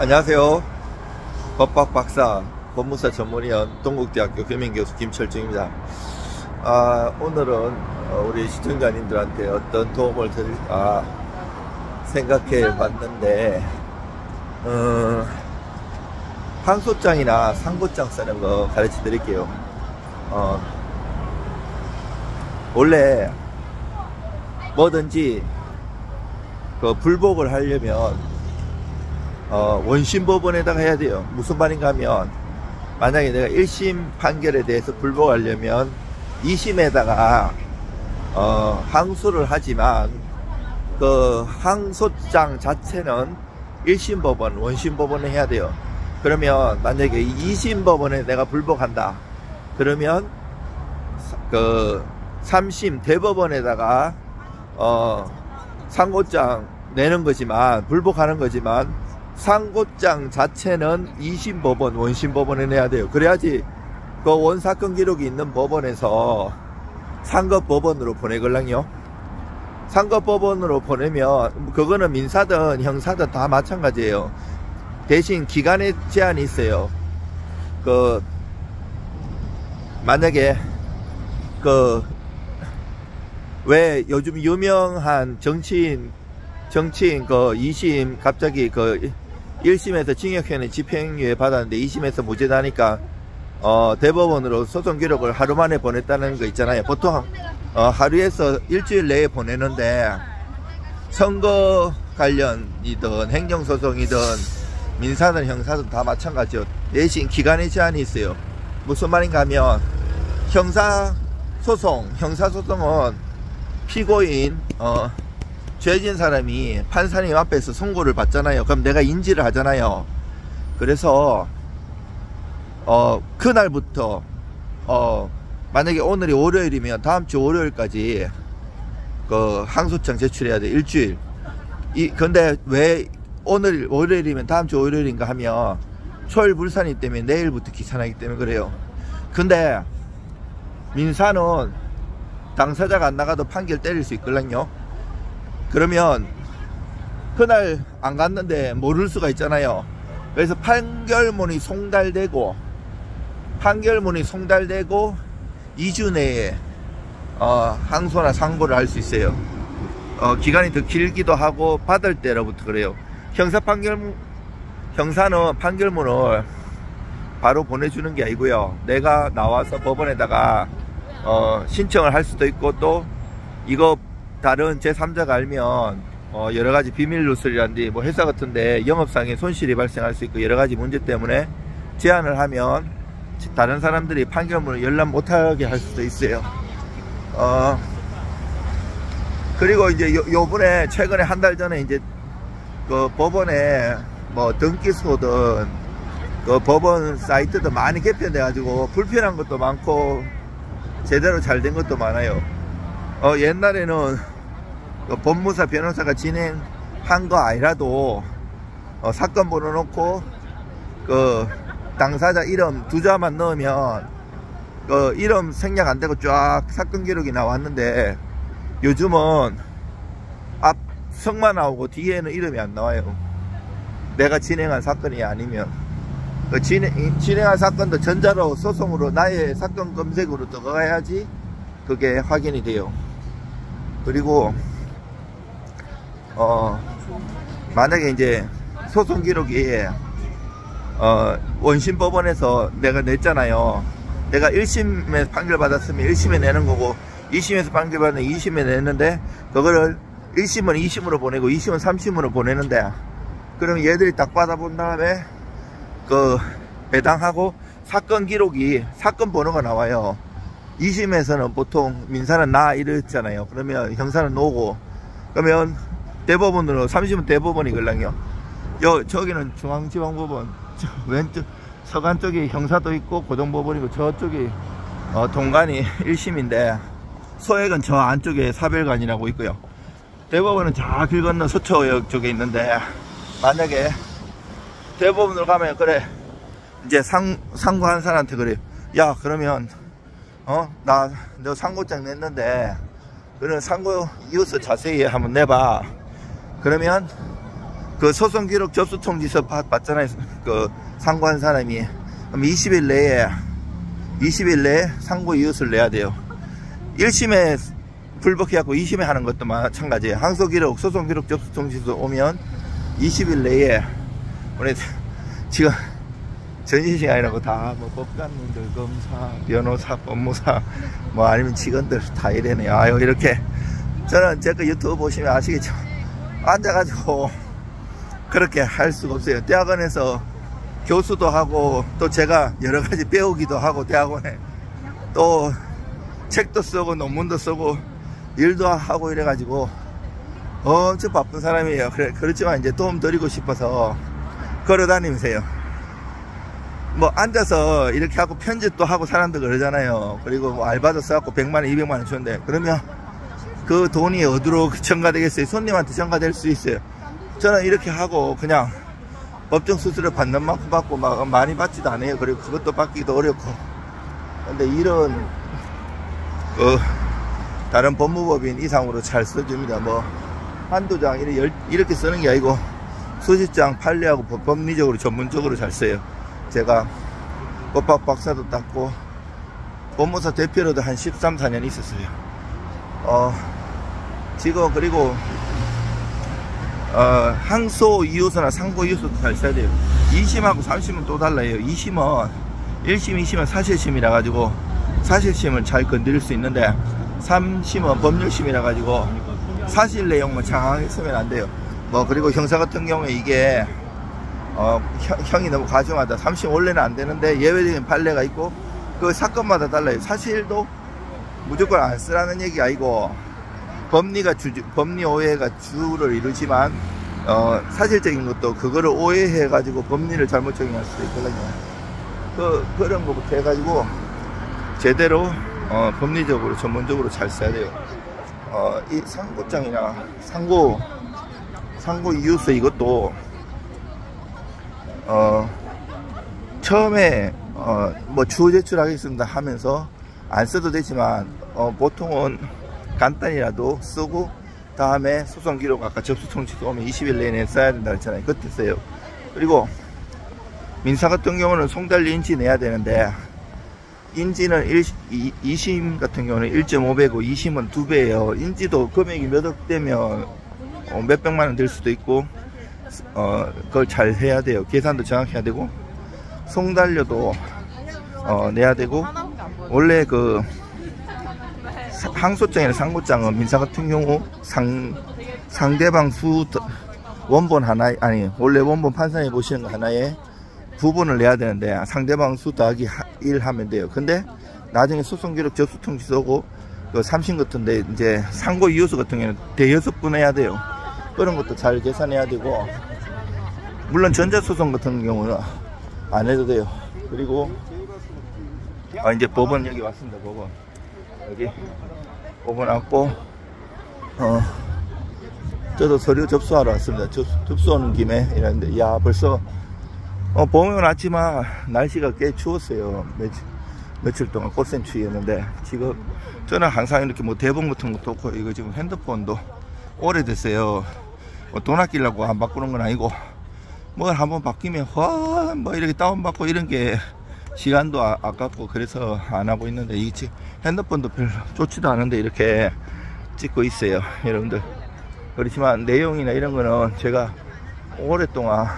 안녕하세요. 법학 박사, 법무사 전문위원, 동국대학교 겸임교수 김철중입니다. 오늘은 우리 시청자님들한테 어떤 도움을 드릴까 생각해 봤는데, 항소장이나 상고장 쓰는 거 가르쳐 드릴게요. 원래 뭐든지 그 불복을 하려면 원심법원에다가 해야 돼요. 무슨 말인가 하면, 만약에 내가 1심 판결에 대해서 불복하려면 2심에다가 항소를 하지만 그 항소장 자체는 1심 법원, 원심 법원에 해야 돼요. 그러면 만약에 2심 법원에 내가 불복한다 그러면 그 3심 대법원에다가 상고장 내는 거지만, 불복하는 거지만 상고장 자체는 2심 법원, 원심 법원에 내야 돼요. 그래야지 그 원사건 기록이 있는 법원에서 상급법원으로 보내걸랑요. 상급법원으로 보내면 그거는 민사든 형사든 다 마찬가지예요. 대신 기간의 제한이 있어요. 그 만약에 왜 요즘 유명한 정치인 그 2심 갑자기 그 1심에서 징역형의 집행유예 받았는데 2심에서 무죄다니까 대법원으로 소송 기록을 하루 만에 보냈다는 거 있잖아요. 보통 하루에서 일주일 내에 보내는데, 선거 관련이든 행정소송이든 민사든 형사든 다 마찬가지요. 대신 기간의 제한이 있어요. 무슨 말인가 하면, 형사소송은 피고인 죄진 사람이 판사님 앞에서 선고를 받잖아요. 그럼 내가 인지를 하잖아요. 그래서 그날부터 만약에 오늘이 월요일이면 다음 주 월요일까지 그 항소장 제출해야 돼. 일주일. 근데 왜 오늘 월요일이면 다음 주 월요일인가 하면 초일불산이기 때문에 내일부터 기산하기 때문에 그래요. 근데 민사는 당사자가 안 나가도 판결 때릴 수 있거든요. 그러면 그날 안 갔는데 모를 수가 있잖아요. 그래서 판결문이 송달되고 2주 내에 항소나 상고를 할 수 있어요. 기간이 더 길기도 하고 받을 때로부터 그래요. 형사는 판결문을 바로 보내주는 게 아니고요. 내가 나와서 법원에다가 신청을 할 수도 있고, 또 이거 다른 제3자가 알면 여러가지 비밀 누설이란지 뭐 회사 같은데 영업상의 손실이 발생할 수 있고, 여러가지 문제 때문에 제한을 하면 다른 사람들이 판결문을 열람 못하게 할 수도 있어요. 그리고 이제 요번에 최근에 한 달 전에 이제 그 법원에 뭐 등기소든 그 법원 사이트도 많이 개편돼 가지고 불편한 것도 많고 제대로 잘 된 것도 많아요. 옛날에는 그 법무사 변호사가 진행한 거 아니라도 사건 번호 놓고 그 당사자 이름 2자만 넣으면 그 이름 생략 안 되고 쫙 사건 기록이 나왔는데, 요즘은 앞 성만 나오고 뒤에는 이름이 안 나와요. 내가 진행한 사건이 아니면. 그 진행한 사건도 전자로 소송으로 나의 사건 검색으로 들어가야지 그게 확인이 돼요. 그리고 만약에 이제 소송 기록이 원심법원에서 내가 냈잖아요. 내가 1심에 판결 받았으면 1심에 내는 거고, 2심에서 판결 받으면 2심에 내는데, 그거를 1심은 2심으로 보내고 2심은 3심으로 보내는데, 그럼 얘들이 딱 받아본 다음에 그 배당하고 사건 기록이, 사건 번호가 나와요. 2심에서는 보통 민사는 나 이랬잖아요. 그러면 형사는 노고, 그러면 대법원으로, 3심은 대법원이걸랑요. 저기는 중앙지방법원, 왼쪽 서간 쪽이 형사도 있고 고등법원이고, 저쪽이 동간이 1심인데 소액은 저 안쪽에 사별관이라고 있고요. 대법원은 저 길 건너 서초역 쪽에 있는데, 만약에 대법원으로 가면 그래 이제 상고한 사람한테 그래요. 야, 그러면 너 상고장 냈는데 그런 상고 이유서 자세히 한번 내봐. 그러면 그 소송 기록 접수 통지서 받잖아요. 그 상고한 사람이. 그럼 20일 내에 상고 이웃을 내야 돼요. 1심에 불복해갖고 2심에 하는 것도 마찬가지예요. 항소 기록, 소송 기록 접수 통지서 오면 20일 내에 우리 지금 전시시간이라고 다 뭐 법관님들, 검사, 변호사, 법무사 뭐 아니면 직원들 다 이래네요. 아유, 이렇게 저는 제거 유튜브 보시면 아시겠죠. 앉아가지고 그렇게 할 수가 없어요. 대학원에서 교수도 하고 또 제가 여러가지 배우기도 하고 대학원에 또 책도 쓰고 논문도 쓰고 일도 하고 이래가지고 엄청 바쁜 사람이에요. 그렇지만 이제 도움 드리고 싶어서 걸어다니면서요. 뭐 앉아서 이렇게 하고 편집도 하고 사람들 그러잖아요. 그리고 뭐 알바도 써갖고 100만원 200만원 주는데 그러면 그 돈이 어디로 전가되겠어요? 손님한테 전가될 수 있어요. 저는 이렇게 하고 그냥 법정 수수료 받는 만큼 받고 막 많이 받지도 않아요. 그리고 그것도 받기도 어렵고. 근데 이런 다른 법무법인 이상으로 잘 써줍니다. 뭐 한두 장 이렇게 쓰는 게 아니고 수십 장 판례하고 법리적으로 전문적으로 잘 써요. 제가 법학 박사도 땄고 법무사 대표로도 한 13, 14년 있었어요. 지금 그리고 항소 이유서나 상고 이유서도 잘 써야 돼요. 2심하고 3심은 또 달라요. 2심은 1심, 2심은 사실심이라 가지고 사실심을 잘 건드릴 수 있는데 3심은 법률심이라 가지고 사실 내용만 정확하게 쓰면 안 돼요. 뭐 그리고 형사 같은 경우에 이게 형이 너무 과중하다. 3심 원래는 안 되는데 예외적인 판례가 있고 그 사건마다 달라요. 사실도 무조건 안 쓰라는 얘기 아니고 법리 오해가 주를 이루지만 사실적인 것도 그거를 오해해 가지고 법리를 잘못 적용할 수도 있거든요. 그런 것부터 해 가지고 제대로 법리적으로 전문적으로 잘 써야 돼요. 이 상고장이나 상고 이유서 이것도 처음에 뭐 추후 제출하겠습니다 하면서 안 써도 되지만 보통은 간단히라도 쓰고 다음에 소송 기록 아까 접수 통지서 오면 20일 내내 써야 된다 했잖아요. 그때 써요. 그리고 민사 같은 경우는 송달리 인지 내야 되는데 인지는 2심 같은 경우는 1.5배고 2심은 2배예요. 인지도 금액이 몇 억 되면 몇백만원 될 수도 있고 그걸 잘 해야 돼요. 계산도 정확히 해야 되고 송달료도 내야 되고 원래 그 항소장이나 상고장은 민사 같은 경우 상대방 원본 하나 원래 원본 판사에 보시는 거 하나에 부분을 내야 되는데 상대방 수 더하기 1 하면 돼요. 근데 나중에 소송기록 접수 통지서 오고 그 3심 같은데 이제 상고 이유서 같은 경우는 대여섯 분 해야 돼요. 그런 것도 잘 계산해야 되고 물론 전자소송 같은 경우는 안 해도 돼요. 그리고 이제 법원 여기 왔습니다. 법원 여기 법원 왔고 저도 서류 접수하러 왔습니다. 접수하는 김에 이랬는데 야 벌써 봄은 왔지만 날씨가 꽤 추웠어요. 며칠 동안 꽃샘추위였는데 지금 저는 항상 이렇게 뭐 대본 같은 것도 없고 이거 지금 핸드폰도 오래됐어요. 돈 아끼려고 안 바꾸는 건 아니고 뭘 한번 바뀌면 뭐 이렇게 다운받고 이런 게 시간도 아깝고 그래서 안 하고 있는데 이 핸드폰도 별로 좋지도 않은데 이렇게 찍고 있어요. 여러분들 그렇지만 내용이나 이런 거는 제가 오랫동안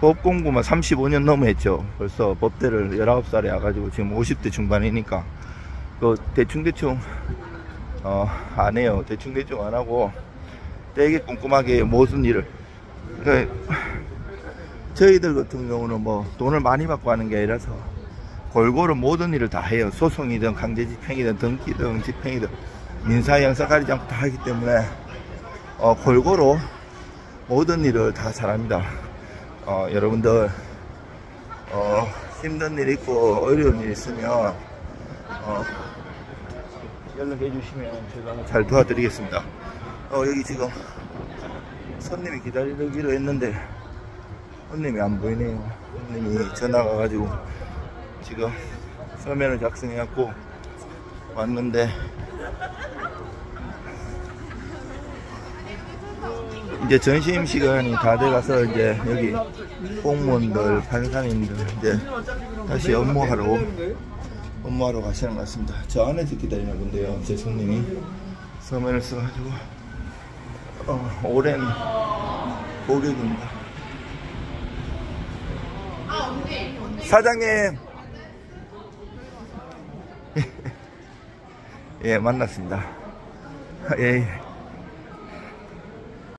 법 공부만 35년 넘어 했죠. 벌써 법대를 19살에 와가지고 지금 50대 중반이니까 그 대충 안 해요. 대충 안 하고 되게 꼼꼼하게 모든 일을 저희들 같은 경우는 뭐 돈을 많이 받고 하는 게 아니라서 골고루 모든 일을 다 해요. 소송이든 강제집행이든 등기든 집행이든 민사 형사 가리지 않고 다 하기 때문에 골고루 모든 일을 다 잘합니다. 여러분들 힘든 일 있고 어려운 일 있으면 연락해 주시면 제가 잘 도와드리겠습니다. 여기 지금 손님이 기다리기로 했는데 손님이 안 보이네요. 손님이 전화가 가지고 지금 서면을 작성해 갖고 왔는데 이제 점심시간이 다 돼가서 이제 여기 공무원들, 판사님들 이제 다시 업무하러 가시는 것 같습니다. 저 안에서 기다리는 건데요. 제 손님이 서면을 써가지고 오랜 고객입니다. 사장님. 예, 만났습니다. 예.